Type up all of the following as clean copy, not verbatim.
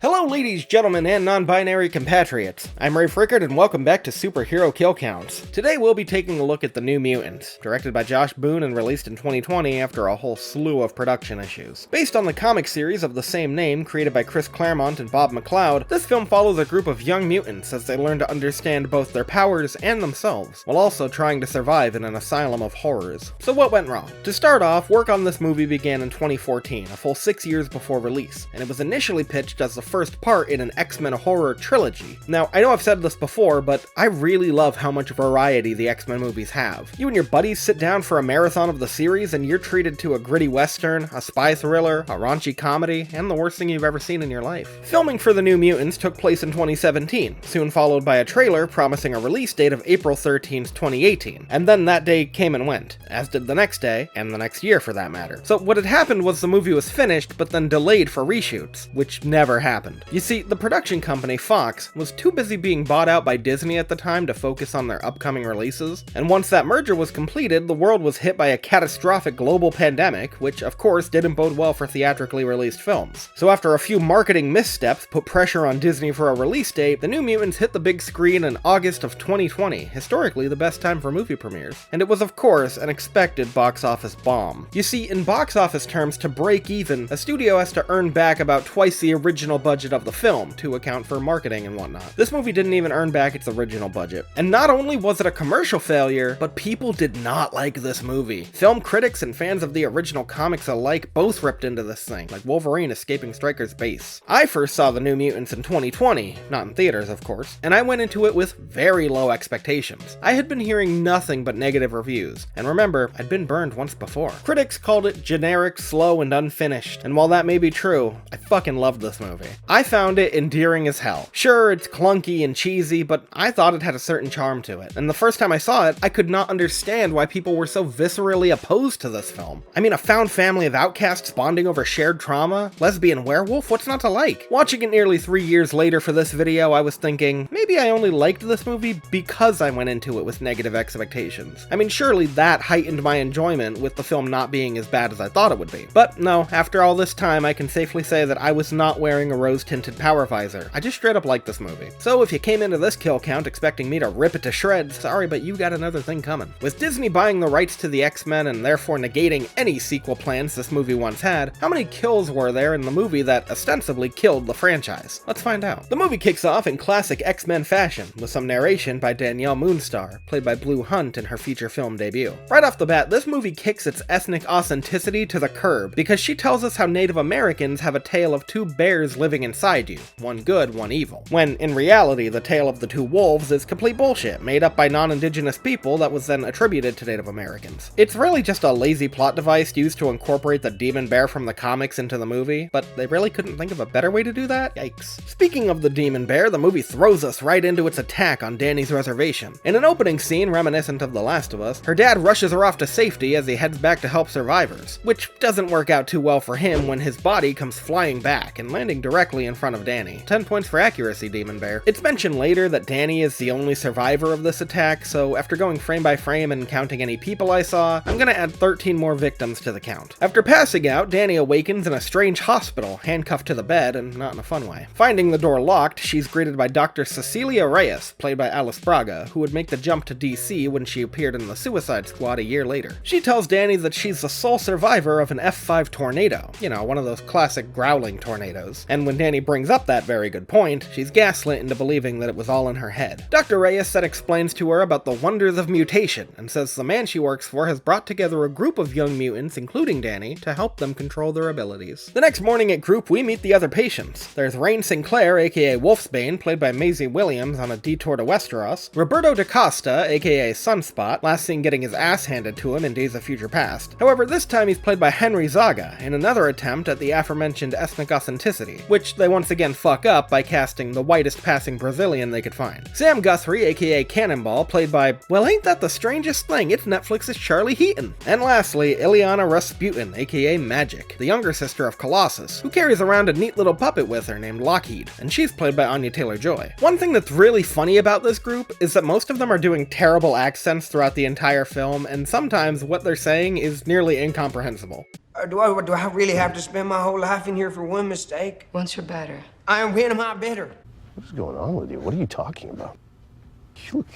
Hello ladies, gentlemen, and non-binary compatriots. I'm Ray Frickard and welcome back to Superhero Kill Counts. Today we'll be taking a look at The New Mutants, directed by Josh Boone and released in 2020 after a whole slew of production issues. Based on the comic series of the same name created by Chris Claremont and Bob McLeod, this film follows a group of young mutants as they learn to understand both their powers and themselves, while also trying to survive in an asylum of horrors. So what went wrong? To start off, work on this movie began in 2014, a full 6 years before release, and it was initially pitched as the first part in an X-Men horror trilogy. Now, I know I've said this before, but I really love how much variety the X-Men movies have. You and your buddies sit down for a marathon of the series and you're treated to a gritty western, a spy thriller, a raunchy comedy, and the worst thing you've ever seen in your life. Filming for The New Mutants took place in 2017, soon followed by a trailer promising a release date of April 13th, 2018. And then that day came and went, as did the next day, and the next year for that matter. So what had happened was the movie was finished, but then delayed for reshoots, which never happened. You see, the production company, Fox, was too busy being bought out by Disney at the time to focus on their upcoming releases, and once that merger was completed, the world was hit by a catastrophic global pandemic, which of course didn't bode well for theatrically released films. So after a few marketing missteps put pressure on Disney for a release date, The New Mutants hit the big screen in August of 2020, historically the best time for movie premieres, and it was of course an expected box office bomb. You see, in box office terms, to break even, a studio has to earn back about twice the original budget of the film to account for marketing and whatnot. This movie didn't even earn back its original budget. And not only was it a commercial failure, but people did not like this movie. Film critics and fans of the original comics alike both ripped into this thing, like Wolverine escaping Stryker's base. I first saw The New Mutants in 2020, not in theaters of course, and I went into it with very low expectations. I had been hearing nothing but negative reviews, and remember, I'd been burned once before. Critics called it generic, slow, and unfinished, and while that may be true, I fucking loved this movie. I found it endearing as hell. Sure, it's clunky and cheesy, but I thought it had a certain charm to it. And the first time I saw it, I could not understand why people were so viscerally opposed to this film. I mean, a found family of outcasts bonding over shared trauma? Lesbian werewolf? What's not to like? Watching it nearly 3 years later for this video, I was thinking, maybe I only liked this movie because I went into it with negative expectations. I mean, surely that heightened my enjoyment with the film not being as bad as I thought it would be. But no, after all this time, I can safely say that I was not wearing a rose-tinted power visor. I just straight up like this movie. So if you came into this kill count expecting me to rip it to shreds, sorry, but you got another thing coming. With Disney buying the rights to the X-Men and therefore negating any sequel plans this movie once had, how many kills were there in the movie that ostensibly killed the franchise? Let's find out. The movie kicks off in classic X-Men fashion, with some narration by Danielle Moonstar, played by Blue Hunt in her feature film debut. Right off the bat, this movie kicks its ethnic authenticity to the curb, because she tells us how Native Americans have a tale of two bears living inside you, one good, one evil, when in reality the tale of the two wolves is complete bullshit made up by non-indigenous people that was then attributed to Native Americans. It's really just a lazy plot device used to incorporate the demon bear from the comics into the movie, but they really couldn't think of a better way to do that? Yikes. Speaking of the demon bear, the movie throws us right into its attack on Dani's reservation. In an opening scene reminiscent of The Last of Us, her dad rushes her off to safety as he heads back to help survivors, which doesn't work out too well for him when his body comes flying back and landing directly in front of Dani. 10 points for accuracy, Demon Bear. It's mentioned later that Dani is the only survivor of this attack, so after going frame by frame and counting any people I saw, I'm gonna add 13 more victims to the count. After passing out, Dani awakens in a strange hospital, handcuffed to the bed, and not in a fun way. Finding the door locked, she's greeted by Dr. Cecilia Reyes, played by Alice Braga, who would make the jump to DC when she appeared in the Suicide Squad a year later. She tells Dani that she's the sole survivor of an F5 tornado, you know, one of those classic growling tornadoes, and when Dani brings up that very good point, she's gaslit into believing that it was all in her head. Dr. Reyes then explains to her about the wonders of mutation, and says the man she works for has brought together a group of young mutants, including Dani, to help them control their abilities. The next morning at group, we meet the other patients. There's Rain Sinclair, aka Wolfsbane, played by Maisie Williams on a detour to Westeros, Roberto DaCosta, aka Sunspot, last seen getting his ass handed to him in Days of Future Past. However, this time he's played by Henry Zaga, in another attempt at the aforementioned ethnic authenticity, which they once again fuck up by casting the whitest passing Brazilian they could find. Sam Guthrie, aka Cannonball, played by, well, ain't that the strangest thing, it's Netflix's Charlie Heaton. And lastly, Ileana Rasputin, aka Magic, the younger sister of Colossus, who carries around a neat little puppet with her named Lockheed, and she's played by Anya Taylor-Joy. One thing that's really funny about this group is that most of them are doing terrible accents throughout the entire film, and sometimes what they're saying is nearly incomprehensible. Do I really have to spend my whole life in here for one mistake? Once you're better. When am I better? What is going on with you? What are you talking about?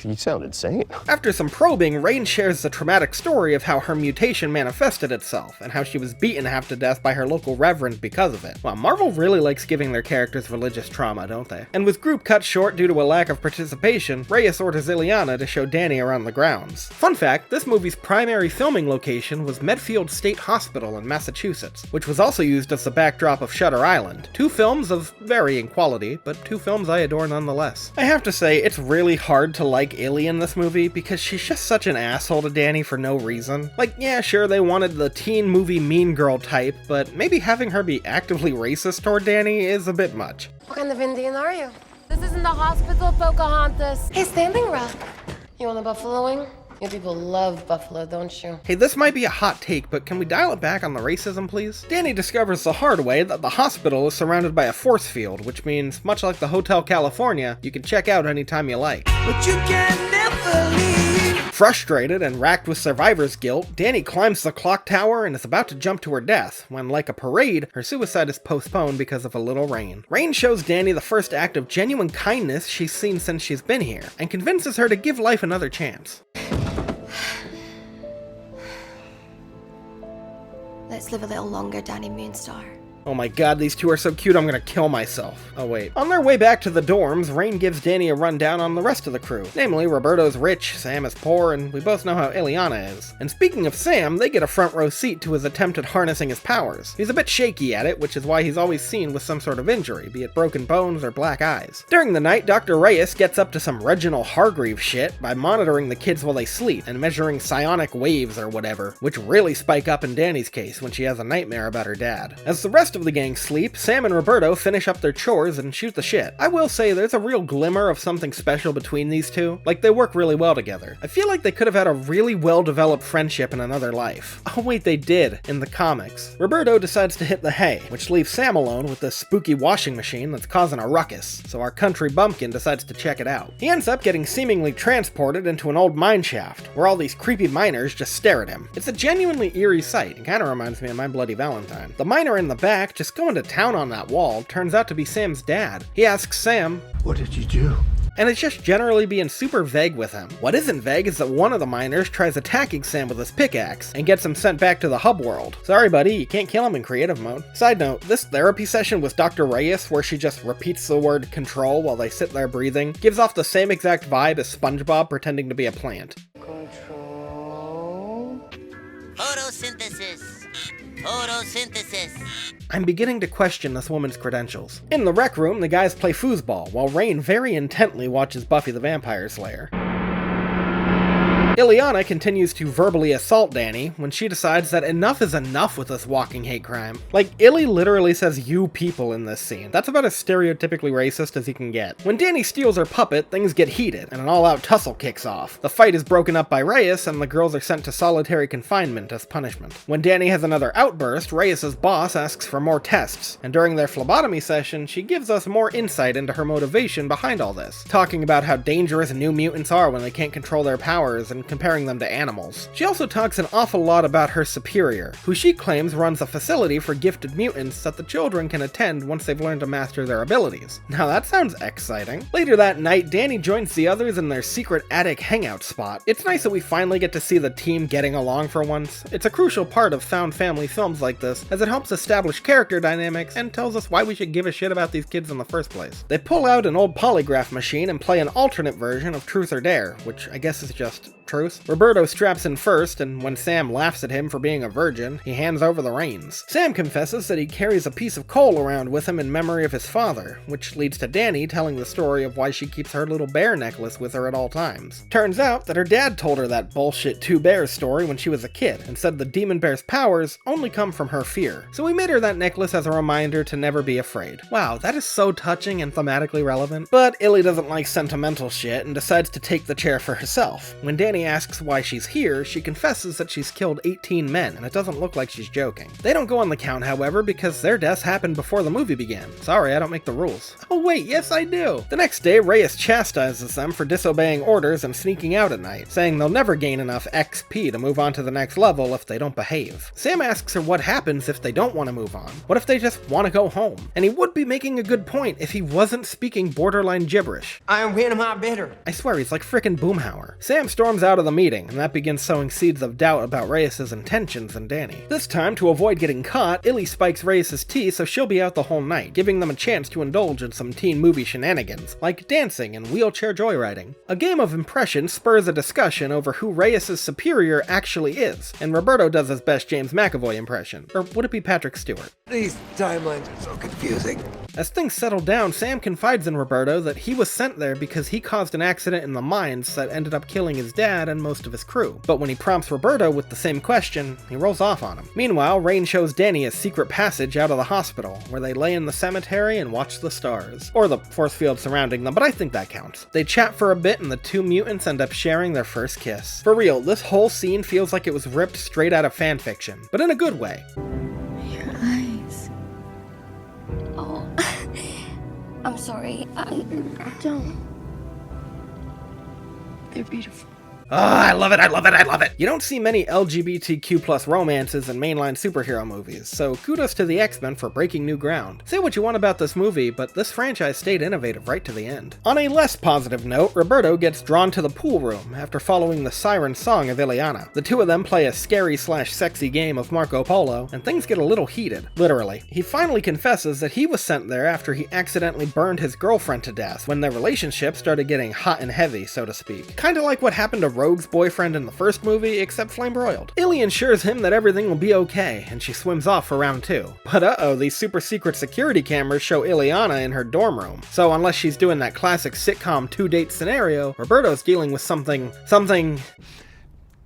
You sound insane. After some probing, Rain shares the traumatic story of how her mutation manifested itself, and how she was beaten half to death by her local reverend because of it. Wow, Marvel really likes giving their characters religious trauma, don't they? And with group cut short due to a lack of participation, Reyes orders Ileana to show Danny around the grounds. Fun fact, this movie's primary filming location was Medfield State Hospital in Massachusetts, which was also used as the backdrop of Shutter Island. Two films of varying quality, but two films I adore nonetheless. I have to say, it's really hard to like Illy in this movie because she's just such an asshole to Danny for no reason. Like, yeah, sure, they wanted the teen movie mean girl type, but maybe having her be actively racist toward Danny is a bit much. What kind of Indian are you? This isn't the hospital, Pocahontas. Hey, Standing Rock. You want a buffalo wing? You people love buffalo, don't you? Hey, this might be a hot take, but can we dial it back on the racism, please? Danny discovers the hard way that the hospital is surrounded by a force field, which means, much like the Hotel California, you can check out anytime you like. But you can never leave. Frustrated and racked with survivor's guilt, Danny climbs the clock tower and is about to jump to her death, when, like a parade, her suicide is postponed because of a little rain. Rain shows Danny the first act of genuine kindness she's seen since she's been here, and convinces her to give life another chance. Let's live a little longer, Danny Moonstar. Oh my god, these two are so cute I'm gonna kill myself. Oh wait. On their way back to the dorms, Rain gives Danny a rundown on the rest of the crew. Namely, Roberto's rich, Sam is poor, and we both know how Ileana is. And speaking of Sam, they get a front row seat to his attempt at harnessing his powers. He's a bit shaky at it, which is why he's always seen with some sort of injury, be it broken bones or black eyes. During the night, Dr. Reyes gets up to some Reginald Hargreaves shit by monitoring the kids while they sleep, and measuring psionic waves or whatever, which really spike up in Danny's case when she has a nightmare about her dad. As the rest of the gang sleep, Sam and Roberto finish up their chores and shoot the shit. I will say there's a real glimmer of something special between these two, like they work really well together. I feel like they could have had a really well-developed friendship in another life. Oh wait, they did, in the comics. Roberto decides to hit the hay, which leaves Sam alone with this spooky washing machine that's causing a ruckus, so our country bumpkin decides to check it out. He ends up getting seemingly transported into an old mine shaft, where all these creepy miners just stare at him. It's a genuinely eerie sight, and kinda reminds me of My Bloody Valentine. The miner in the back just going to town on that wall turns out to be Sam's dad. He asks Sam, What did you do? and it's just generally being super vague with him. What isn't vague is that one of the miners tries attacking Sam with his pickaxe and gets him sent back to the hub world. Sorry buddy, you can't kill him in creative mode. Side note, this therapy session with Dr. Reyes, where she just repeats the word control while they sit there breathing, gives off the same exact vibe as SpongeBob pretending to be a plant. Control. Photosynthesis. Photosynthesis. I'm beginning to question this woman's credentials. In the rec room, the guys play foosball, while Rain very intently watches Buffy the Vampire Slayer. Ileana continues to verbally assault Danny when she decides that enough is enough with this walking hate crime. Like, Illy literally says "you people" in this scene. That's about as stereotypically racist as you can get. When Danny steals her puppet, things get heated, and an all-out tussle kicks off. The fight is broken up by Reyes, and the girls are sent to solitary confinement as punishment. When Danny has another outburst, Reyes' boss asks for more tests, and during their phlebotomy session, she gives us more insight into her motivation behind all this, talking about how dangerous new mutants are when they can't control their powers, and comparing them to animals. She also talks an awful lot about her superior, who she claims runs a facility for gifted mutants that the children can attend once they've learned to master their abilities. Now that sounds exciting. Later that night, Danny joins the others in their secret attic hangout spot. It's nice that we finally get to see the team getting along for once. It's a crucial part of found family films like this, as it helps establish character dynamics and tells us why we should give a shit about these kids in the first place. They pull out an old polygraph machine and play an alternate version of Truth or Dare, which I guess is just truth. Roberto straps in first, and when Sam laughs at him for being a virgin, he hands over the reins. Sam confesses that he carries a piece of coal around with him in memory of his father, which leads to Danny telling the story of why she keeps her little bear necklace with her at all times. Turns out that her dad told her that bullshit two bears story when she was a kid, and said the demon bear's powers only come from her fear. So he made her that necklace as a reminder to never be afraid. Wow, that is so touching and thematically relevant. But Illy doesn't like sentimental shit and decides to take the chair for herself. When Danny Danny asks why she's here, she confesses that she's killed 18 men, and it doesn't look like she's joking. They don't go on the count, however, because their deaths happened before the movie began. Sorry, I don't make the rules. Oh wait, yes I do! The next day, Reyes chastises them for disobeying orders and sneaking out at night, saying they'll never gain enough XP to move on to the next level if they don't behave. Sam asks her what happens if they don't want to move on. What if they just want to go home? And he would be making a good point if he wasn't speaking borderline gibberish. I am winning my better. I swear, he's like frickin' Boomhauer. Sam storms out of the meeting, and that begins sowing seeds of doubt about Reyes' intentions and Danny. This time, to avoid getting caught, Illy spikes Reyes' tea so she'll be out the whole night, giving them a chance to indulge in some teen movie shenanigans, like dancing and wheelchair joyriding. A game of impressions spurs a discussion over who Reyes' superior actually is, and Roberto does his best James McAvoy impression. Or would it be Patrick Stewart? These timelines are so confusing. As things settle down, Sam confides in Roberto that he was sent there because he caused an accident in the mines that ended up killing his dad and most of his crew. But when he prompts Roberto with the same question, he rolls off on him. Meanwhile, Rain shows Danny a secret passage out of the hospital, where they lay in the cemetery and watch the stars. Or the force field surrounding them, but I think that counts. They chat for a bit and the two mutants end up sharing their first kiss. For real, this whole scene feels like it was ripped straight out of fanfiction, but in a good way. Your eyes. Oh, I'm sorry. Don't. They're beautiful. Oh, I love it, I love it, I love it! You don't see many LGBTQ+ romances in mainline superhero movies, so kudos to the X-Men for breaking new ground. Say what you want about this movie, but this franchise stayed innovative right to the end. On a less positive note, Roberto gets drawn to the pool room after following the siren song of Ileana. The two of them play a scary/sexy game of Marco Polo, and things get a little heated, literally. He finally confesses that he was sent there after he accidentally burned his girlfriend to death, when their relationship started getting hot and heavy, so to speak. Kinda like what happened to Rogue's boyfriend in the first movie, except flame-broiled. Illy assures him that everything will be okay, and she swims off for round 2. But uh-oh, these super secret security cameras show Ileana in her dorm room. So unless she's doing that classic sitcom 2-date scenario, Roberto's dealing with something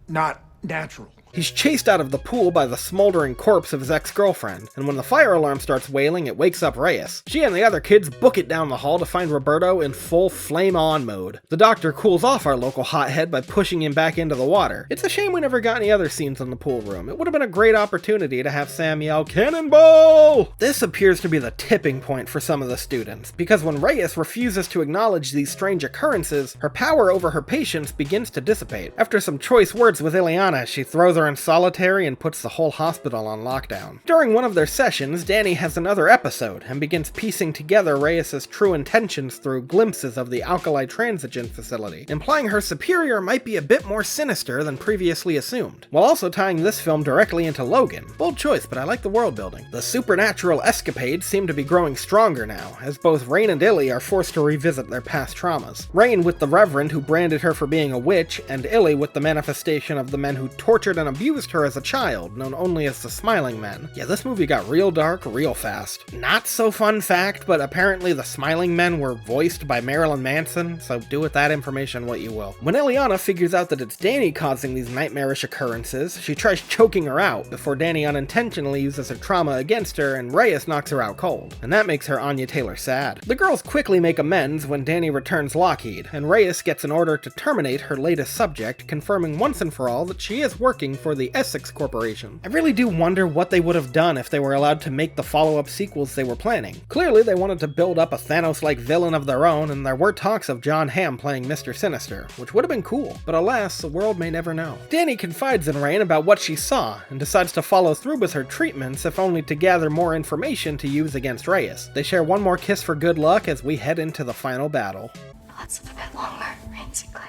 not natural. He's chased out of the pool by the smoldering corpse of his ex-girlfriend, and when the fire alarm starts wailing, it wakes up Reyes. She and the other kids book it down the hall to find Roberto in full flame-on mode. The doctor cools off our local hothead by pushing him back into the water. It's a shame we never got any other scenes in the pool room. It would have been a great opportunity to have Sam yell, "Cannonball!" This appears to be the tipping point for some of the students, because when Reyes refuses to acknowledge these strange occurrences, her power over her patients begins to dissipate. After some choice words with Ileana, she throws her in solitary and puts the whole hospital on lockdown. During one of their sessions, Danny has another episode and begins piecing together Reyes' true intentions through glimpses of the Alkali Transigen facility, implying her superior might be a bit more sinister than previously assumed, while also tying this film directly into Logan. Bold choice, but I like the world building. The supernatural escapades seem to be growing stronger now, as both Rain and Illy are forced to revisit their past traumas. Rain with the Reverend who branded her for being a witch, and Illy with the manifestation of the men who tortured and abused her as a child, known only as the Smiling Men. Yeah, this movie got real dark real fast. Not so fun fact, but apparently the Smiling Men were voiced by Marilyn Manson, so do with that information what you will. When Ileana figures out that it's Danny causing these nightmarish occurrences, she tries choking her out before Danny unintentionally uses her trauma against her and Reyes knocks her out cold, and that makes her Anya Taylor sad. The girls quickly make amends when Danny returns Lockheed, and Reyes gets an order to terminate her latest subject, confirming once and for all that she is working for the Essex Corporation. I really do wonder what they would have done if they were allowed to make the follow-up sequels they were planning. Clearly they wanted to build up a Thanos-like villain of their own, and there were talks of John Hamm playing Mr. Sinister, which would have been cool, but alas, the world may never know. Danny confides in Rain about what she saw, and decides to follow through with her treatments if only to gather more information to use against Reyes. They share one more kiss for good luck as we head into the final battle. Let's live a bit longer, Rain Sinclair.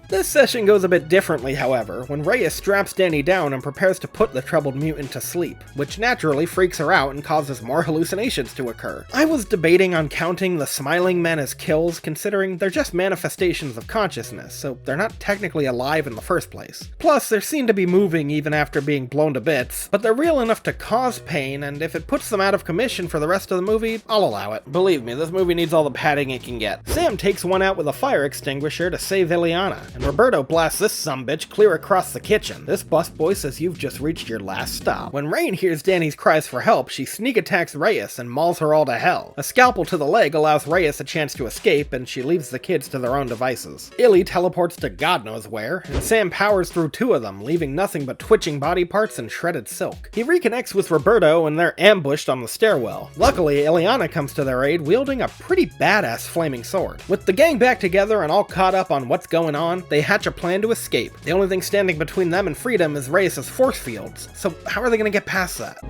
This session goes a bit differently, however, when Reyes straps Danny down and prepares to put the troubled mutant to sleep, which naturally freaks her out and causes more hallucinations to occur. I was debating on counting the Smiling Men as kills, considering they're just manifestations of consciousness, so they're not technically alive in the first place. Plus, they're seen to be moving even after being blown to bits, but they're real enough to cause pain, and if it puts them out of commission for the rest of the movie, I'll allow it. Believe me, this movie needs all the padding it can get. Sam takes one out with a fire extinguisher to save Ileana, and and Roberto blasts this sumbitch clear across the kitchen. This busboy says you've just reached your last stop. When Rain hears Danny's cries for help, she sneak attacks Reyes and mauls her all to hell. A scalpel to the leg allows Reyes a chance to escape, and she leaves the kids to their own devices. Illy teleports to God knows where, and Sam powers through two of them, leaving nothing but twitching body parts and shredded silk. He reconnects with Roberto, and they're ambushed on the stairwell. Luckily, Ileana comes to their aid, wielding a pretty badass flaming sword. With the gang back together and all caught up on what's going on, they hatch a plan to escape. The only thing standing between them and freedom is Reyes' force fields, so how are they gonna get past that?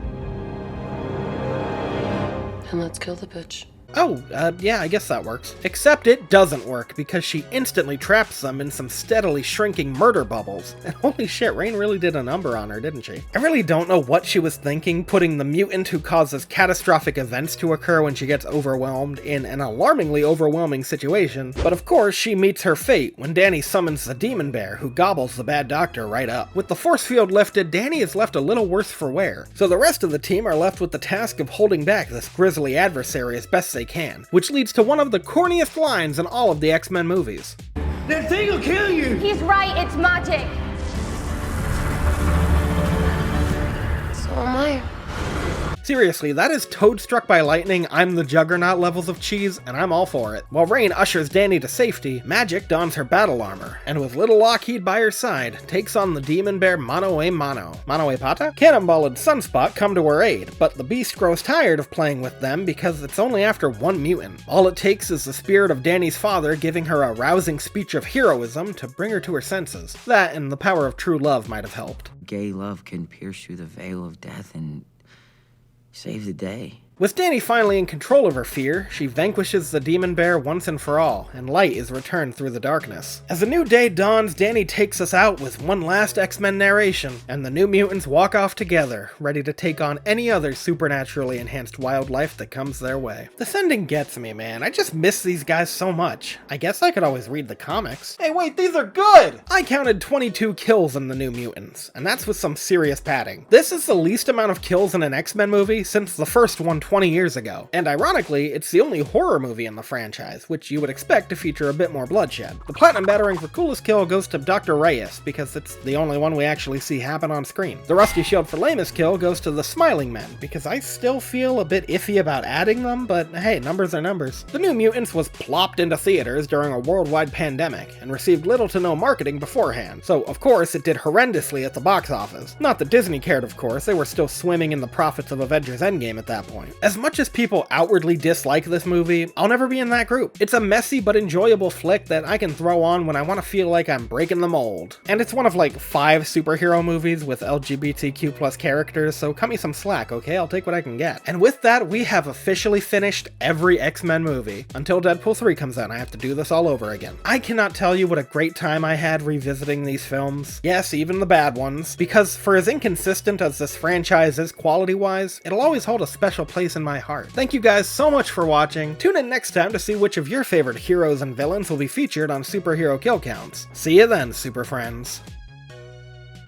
And let's kill the bitch. Oh, yeah, I guess that works. Except it doesn't work, because she instantly traps them in some steadily shrinking murder bubbles. And holy shit, Rain really did a number on her, didn't she? I really don't know what she was thinking, putting the mutant who causes catastrophic events to occur when she gets overwhelmed in an alarmingly overwhelming situation, but of course she meets her fate when Danny summons the demon bear, who gobbles the bad doctor right up. With the force field lifted, Danny is left a little worse for wear, so the rest of the team are left with the task of holding back this grisly adversary as best they can, which leads to one of the corniest lines in all of the X-Men movies. That thing will kill you! He's right, it's magic. So am I. Seriously, that is Toad struck by lightning, I'm the Juggernaut levels of cheese, and I'm all for it. While Rain ushers Danny to safety, Magic dons her battle armor, and with little Lockheed by her side, takes on the demon bear Mano a Mano. Mano a Pata? Cannonball and Sunspot come to her aid, but the beast grows tired of playing with them because it's only after one mutant. All it takes is the spirit of Danny's father giving her a rousing speech of heroism to bring her to her senses. That and the power of true love might have helped. Gay love can pierce through the veil of death and save the day. With Danny finally in control of her fear, she vanquishes the demon bear once and for all, and light is returned through the darkness. As a new day dawns, Danny takes us out with one last X-Men narration, and the New Mutants walk off together, ready to take on any other supernaturally enhanced wildlife that comes their way. This ending gets me, man. I just miss these guys so much. I guess I could always read the comics. Hey wait, these are good! I counted 22 kills in the New Mutants, and that's with some serious padding. This is the least amount of kills in an X-Men movie since the first one 20 years ago, and ironically, it's the only horror movie in the franchise, which you would expect to feature a bit more bloodshed. The Platinum Battering for coolest kill goes to Dr. Reyes, because it's the only one we actually see happen on screen. The Rusty Shield for lamest kill goes to the Smiling Men, because I still feel a bit iffy about adding them, but hey, numbers are numbers. The New Mutants was plopped into theaters during a worldwide pandemic, and received little to no marketing beforehand, so of course it did horrendously at the box office. Not that Disney cared, of course, they were still swimming in the profits of Avengers Endgame at that point. As much as people outwardly dislike this movie, I'll never be in that group. It's a messy but enjoyable flick that I can throw on when I want to feel like I'm breaking the mold. And it's one of like 5 superhero movies with LGBTQ+ characters, so cut me some slack, okay? I'll take what I can get. And with that, we have officially finished every X-Men movie. Until Deadpool 3 comes out, I have to do this all over again. I cannot tell you what a great time I had revisiting these films. Yes, even the bad ones. Because for as inconsistent as this franchise is quality-wise, it'll always hold a special place in my heart. Thank you guys so much for watching. Tune in next time to see which of your favorite heroes and villains will be featured on Superhero Kill Counts. See you then, super friends.